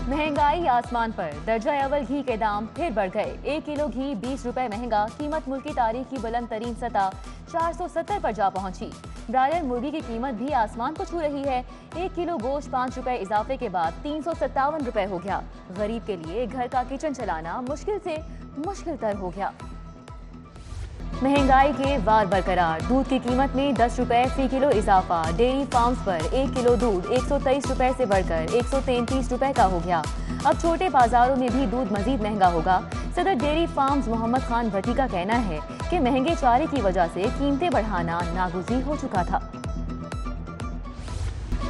महंगाई आसमान पर, दर्जा अव्वल घी के दाम फिर बढ़ गए। 1 किलो घी 20 रुपए महंगा। कीमत मुल्क की तारीख की बुलंद तरीन सतह 470 पर जा पहुंची। ब्रायलर मुर्गी की कीमत भी आसमान को छू रही है। 1 किलो गोश्त 5 रुपए इजाफे के बाद 357 रुपए हो गया। गरीब के लिए घर का किचन चलाना मुश्किल से मुश्किल तर हो गया। महंगाई के वार बरकरार, दूध की कीमत में 10 रुपए फी किलो इजाफा। डेयरी फार्म्स पर 1 किलो दूध 123 रुपए से बढ़कर 133 रुपए का हो गया। अब छोटे बाजारों में भी दूध मजीद महंगा होगा। सदर डेयरी फार्म्स मोहम्मद खान भट्टी का कहना है कि महंगे चारे की वजह से कीमतें बढ़ाना नागुज़ीर हो चुका था।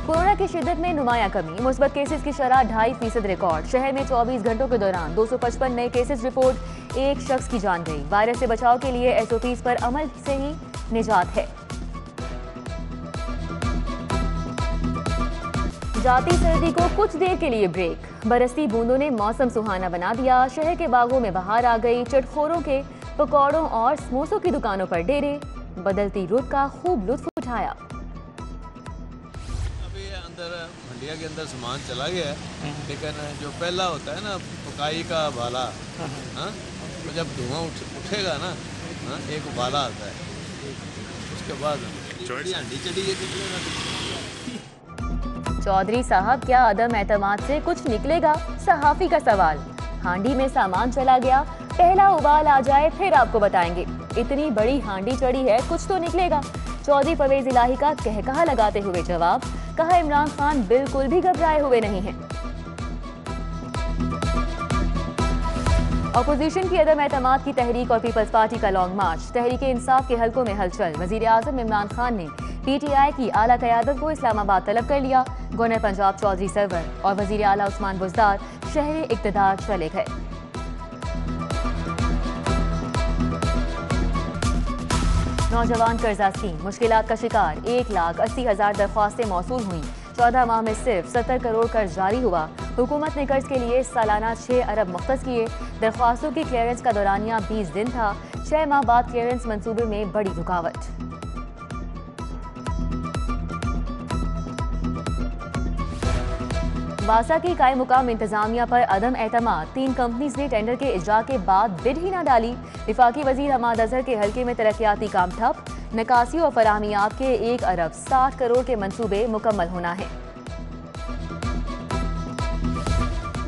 कोरोना की शिद्दत में नुमाया कमी, मुस्बत केसेस की शरह 2.5% रिकॉर्ड। शहर में 24 घंटों के दौरान 255 नए केसेस रिपोर्ट। एक शख्स की जान गई। वायरस से बचाव के लिए SOPs पर अमल से ही निजात है। जाती सर्दी को कुछ देर के लिए ब्रेक, बरसती बूंदों ने मौसम सुहाना बना दिया। शहर के बागों में बहार आ गई। चटखोरों के पकौड़ों और समोसों की दुकानों पर डेरे। बदलती रुत का खूब लुत्फ उठाया। अंदर मंडिया के अंदर सामान चला गया है, लेकिन जो पहला होता है ना पकाई का उबाला, तो जब धुआं उठेगा ना, एक उबाला आता है, उसके बाद हांडी चढ़ी है। चौधरी साहब, क्या अदम एतमाद से कुछ निकलेगा? सहाफी का सवाल। हांडी में सामान चला गया, पहला उबाल आ जाए फिर आपको बताएंगे। इतनी बड़ी हांडी चढ़ी है, कुछ तो निकलेगा। चौधरी परवेज इलाही का कहकहा लगाते हुए जवाब। कहा, इमरान खान बिल्कुल भी घबराए हुए नहीं हैं। अपोजिशन की अदम एतमाद की तहरीक और पीपल्स पार्टी का लॉन्ग मार्च। तहरीक इंसाफ के हलकों में हलचल। वजीर आजम इमरान खान ने PTI की आला क़यादत को इस्लामाबाद तलब कर लिया। गवर्नर पंजाब चौधरी सरवर और वजीर आला उस्मान बुज़दार शहर इक़्तिदार चले गए। नौजवान कर्जा स्कीम मुश्किलात का शिकार। 1,80,000 दरख्वास्तें मौसूल हुई। 14 माह में सिर्फ 70 करोड़ कर्ज जारी हुआ। हुकूमत ने कर्ज के लिए सालाना 6 अरब मुख्तस किए। दरख्वास्तों की क्लियरेंस का दौरानिया 20 दिन था। 6 माह बाद क्लियरेंस मंसूबे में बड़ी रुकावट। वासा की कायम मुकाम इंतजामिया पर अदम एतमाद। 3 कंपनीज ने टेंडर के इजरा के बाद बिड ही न डाली। विफाकी वजीर हमाद अजहर के हल्के में तरक्याती काम ठप। निकासी और फराहमियात के 1 अरब 60 करोड़ के मंसूबे मुकम्मल होना है।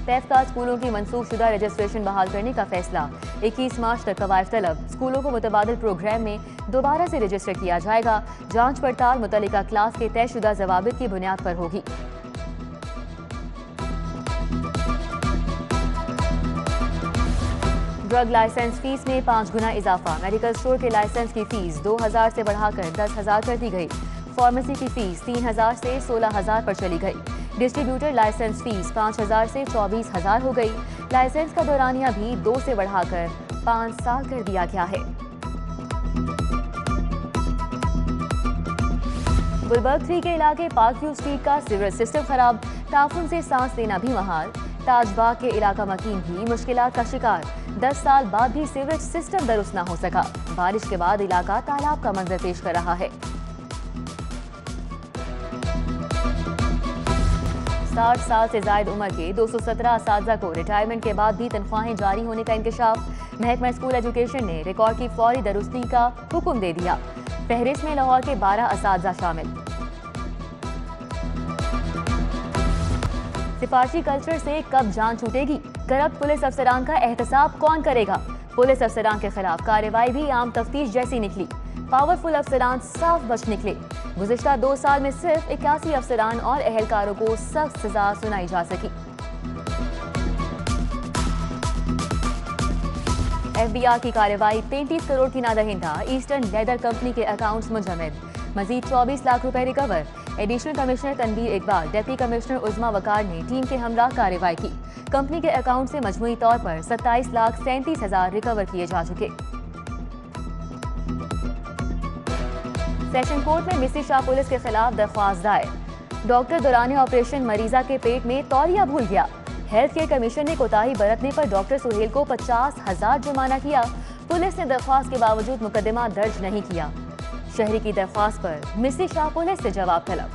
तहफ़्ता स्कूलों की मनसूख शुदा रजिस्ट्रेशन बहाल करने का फैसला। 21 मार्च तक कवायद तलब। स्कूलों को मुतबादिल प्रोग्राम में दोबारा से रजिस्टर किया जाएगा। जांच पड़ताल मुतल्लिका क्लास के तयशुदा ज़वाबित की बुनियाद पर होगी। ड्रग लाइसेंस फीस में 5 गुना इजाफा। मेडिकल स्टोर के लाइसेंस की फीस 2,000 से बढ़ाकर 10,000 कर दी गई। फार्मेसी की फीस 3,000 से 16,000 पर चली गई। डिस्ट्रीब्यूटर लाइसेंस फीस 5,000 से 24,000 हो गई। लाइसेंस का दौरानिया भी 2 से बढ़ाकर 5 साल कर दिया गया है। गुलबर्ग 3 के इलाके पार्क व्यू स्ट्रीट का सीवरेज सिस्टम खराब। ताफुन से सांस लेना भी महाल। ताजबाग के इलाका मकीन भी मुश्किलात का शिकार। 10 साल बाद भी सीवरेज सिस्टम दुरुस्त न हो सका। बारिश के बाद इलाका तालाब का मंजर पेश कर रहा है। 60 साल से जायद उम्र के 217 असातिज़ा को रिटायरमेंट के बाद भी तनख्वाहें जारी होने का इंकशाफ। महकमा स्कूल एजुकेशन ने रिकॉर्ड की फौरी दुरुस्ती का हुक्म दे दिया। फहरिस्त में लाहौर के 12 असातिज़ा शामिल। सिफारशी कल्चर से कब जान छूटेगी? करप्ट पुलिस अफसरान का एहतसाब कौन करेगा? पुलिस अफसरान के खिलाफ कार्रवाई भी आम तफ्तीश जैसी निकली। पावरफुल अफसरान साफ बच निकले। गुज़िश्ता 2 साल में सिर्फ 81 अफसरान और एहलकारों को सख्त सजा सुनाई जा सकी। FBI की कार्रवाई 33 करोड़ की नादहिंदा। ईस्टर्न लेदर कंपनी के अकाउंट्स मुंजमद। मजीद 24 लाख रुपए रिकवर। Additional commissioner Tanveer Iqbal, deputy commissioner Uzma Waqar ने टीम के हमरा कार्रवाई की। कंपनी के अकाउंट से मजमूई तौर पर 27,37,000 रिकवर किए जा चुके। सेशन कोर्ट में मिस्री शाह पुलिस के खिलाफ दरख्वास्त दायर। डॉक्टर दौरान ऑपरेशन मरीजा के पेट में तौलिया भूल गया। हेल्थ केयर कमीशन ने कोताही बरतने पर डॉक्टर सुहेल को 50,000 जुर्माना किया। पुलिस ने दरख्वास्त के बावजूद मुकदमा दर्ज नहीं किया। शहरी की दरख्वास्त पर मिस्री शाह पुलिस से जवाब तलब।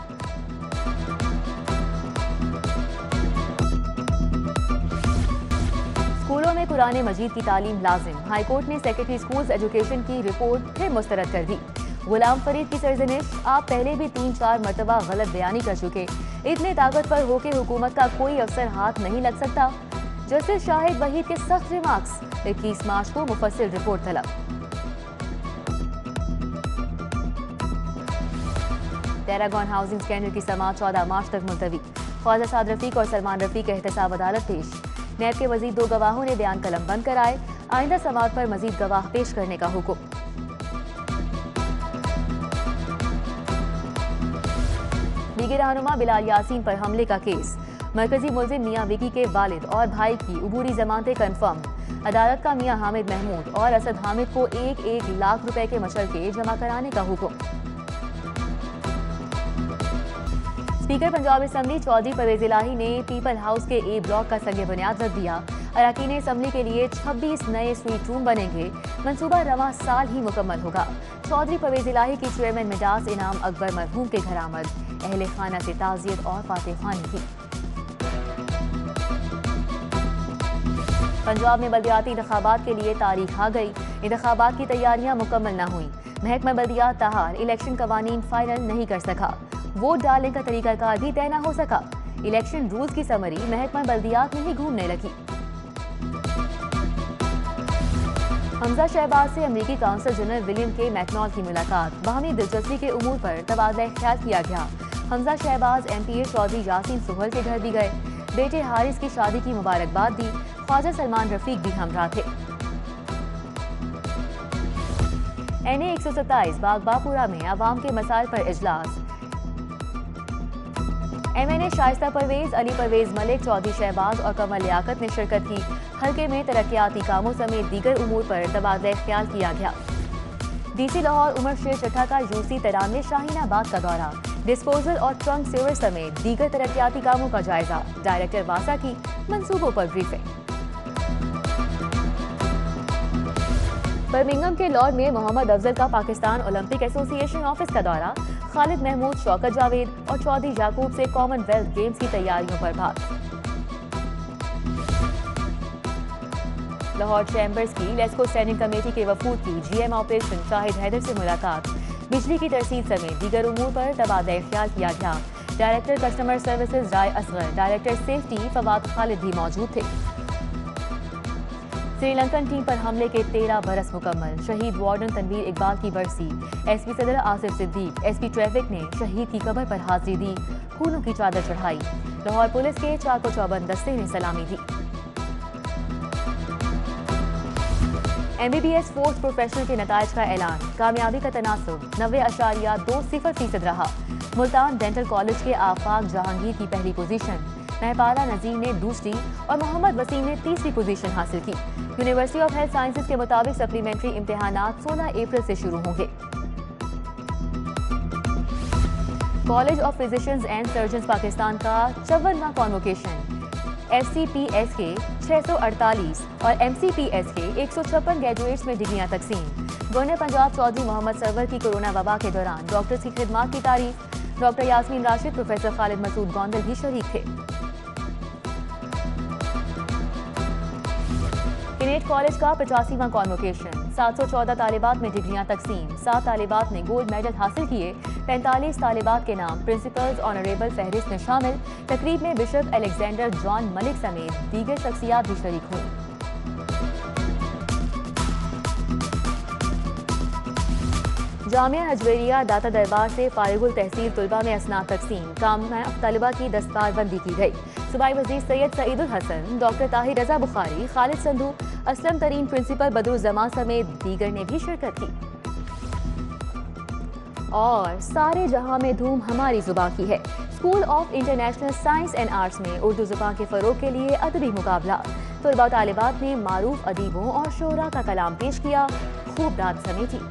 कुरान मजीद की तालीम लाजिम। हाईकोर्ट ने सेक्रेटरी स्कूल्स एजुकेशन की रिपोर्ट फिर मुस्तरद कर दी। गुलाम फरीद की सरजनिश, आप पहले भी 3-4 मरतबा गलत बयानी कर चुके, इतने ताकतवर हो के हुकूमत का कोई अफसर हाथ नहीं लग सकता। जस्टिस शाहिद वहीद के सख्त रिमार्क्स। 21 मार्च को मुफस्सिल रिपोर्ट तलब। पैरागॉन हाउसिंग स्कैंडल की समाअत 14 मार्च तक मुलतवी। ख्वाजा साद रफीक और सलमान रफी का एहतसाब अदालत पेश। नैब के मजीद 2 गवाहों ने बयान कलम बंद कराए। आइंदा समाअत पर मजीद गवाह पेश करने का हुक्म। लीग रहनुमा बिलाल यासीन पर हमले का केस। मरकजी मुलजिम मियां विकी के वालिद और भाई की उबूरी जमानतें कन्फर्म। अदालत का मियां हामिद महमूद और असद हामिद को 1-1 लाख रुपए के मशरके जमा कराने का हुक्म। स्पीकर पंजाब असम्बली चौधरी परवेज इलाही ने पीपल हाउस के ए ब्लॉक का संग बुनियाद रख दिया। अरकान असम्बली के लिए 26 नए स्वीट रूम बनेंगे। मंसूबा रवां साल ही मुकम्मल होगा। चौधरी परवेज इलाही की चेयरमैन मिडास इनाम अकबर मरहूम के घर आमद। अहले खाना से ताज़ियत और फातेहानी की। पंजाब में बल्दियाती इंतखाबात के लिए तारीख आ गई। इंतखाबात की तैयारियां मुकम्मल न हुई। महकमा बल्दियात ताहार इलेक्शन कवानीन फाइनल नहीं कर सका। वोट डालने का तरीकाकार भी तय न हो सका। इलेक्शन रूल्स की समरी महकमा बल्दियात में ही घूमने लगी। हमजा शहबाज से अमरीकी काउंसल जनरल विलियम के मैकनॉल की मुलाकात। बाहमी दिलचस्पी के उमूर पर तबादला ख्याल किया गया। हमजा शहबाज MPA चौधरी यासीन सोहल के घर भी गए। बेटे हारिस की शादी की मुबारकबाद दी। ख्वाजा सलमान रफीक भी हमरा थे। NA 127 बागबापुरा में अवाम के मसाइल पर इजलास। MNA शाइस्ता परवेज, अली परवेज मलिक, चौधरी शहबाज और कमल लियाकत ने शिरकत की। हल्के में तरक्याती कामों समेत दीगर उमूर पर तबादला ख्याल किया गया। DC लाहौर उमर शेर चट्ठा का UC 93 शाहीनाबाद का दौरा। डिस्पोजल और ट्रंक सीवर समेत दीगर तरक्याती कामों का जायजा। डायरेक्टर वासा की मंसूबों पर ब्रीफिंग। बर्मिंघम के लॉर्ड में मोहम्मद अफजल का पाकिस्तान ओलंपिक एसोसिएशन ऑफिस का दौरा। खालिद महमूद, शौकत जावेद और चौधरी याकूब से कॉमनवेल्थ गेम्स की तैयारियों पर बात। लाहौर चैम्बर्स की लेस्को स्टैंडिंग कमेटी के वफूद की GM ऑपरेशन शाहिद हैदर से मुलाकात। बिजली की तरसीद समेत दीगर उमूर पर तबादला ख्याल किया गया। डायरेक्टर कस्टमर सर्विसेज राय असगर, डायरेक्टर सेफ्टी फवाद खालिद भी मौजूद थे। श्रीलंकन टीम पर हमले के 13 बरस मुकम्मल। शहीद वार्डन तनवीर इकबाल की बरसी। SP सदर आसिफ सिद्दीक, SP ट्रैफिक ने शहीद की कब्र पर हाजिरी दी। फूलों की चादर चढ़ाई। लाहौर पुलिस के 4 को 54 दस्ते ने सलामी दी। MBBS फोर्थ प्रोफेशनल के नताइज का ऐलान। कामयाबी का तनासुब 90.20% रहा। मुल्तान डेंटल कॉलेज के आफाक जहांगीर की पहली पोजीशन। महपाला नजीर ने दूसरी और मोहम्मद वसीम ने तीसरी पोजीशन हासिल की। यूनिवर्सिटी ऑफ हेल्थ साइंसेज के मुताबिक सप्लीमेंट्री इम्तिहानात 16 अप्रैल से शुरू होंगे। College of physicians and surgeons Pakistan का 54वां कॉन्वोकेशन। FCPS के 648 और MCPS के 156 ग्रेजुएट्स में डिग्रियां तकसीम। गवर्नर पंजाब चौधरी मोहम्मद सरवर की कोरोना वबा के दौरान डॉक्टर्स की खिदमात की तारीफ। डॉक्टर यास्मीन राशिद, प्रोफेसर खालिद मसूद गोंदल भी शरीक थे। किनेट कॉलेज का 85वां कॉन्वोकेशन। 714 तालिबात में डिग्रियां तकसीम। 7 तालिबात ने गोल्ड मेडल हासिल किए। 45 तालिबात के नाम प्रिंसिपल्स ऑनरेबल फहरिस्त में शामिल। तकरीब में बिशप अलेक्जेंडर जॉन मलिक समेत दीगर शख्सियात भी शरीक हुई। जामिया हजवेरिया दाता दरबार से फारिगुल तहसील तलबा में असनाद तकसीम। कामयाब तलबा की दस्तारबंदी की गई। सूबाई वज़ीर सैयद सईदुल हसन, डॉक्टर ताहिर रजा बुखारी, खालिद संधू, असलम तरीन प्रिंसिपल बदरुज़्ज़मान समेत दीगर ने भी शिरकत की। और सारे जहां में धूम हमारी जुबां की है। School of international science and arts में उर्दू जुबान के फ़रोग के लिए अदबी मुकाबला। तलबा तालिबात ने मारूफ अदीबों और शोरा का कलाम पेश किया। खूब रात समेटी।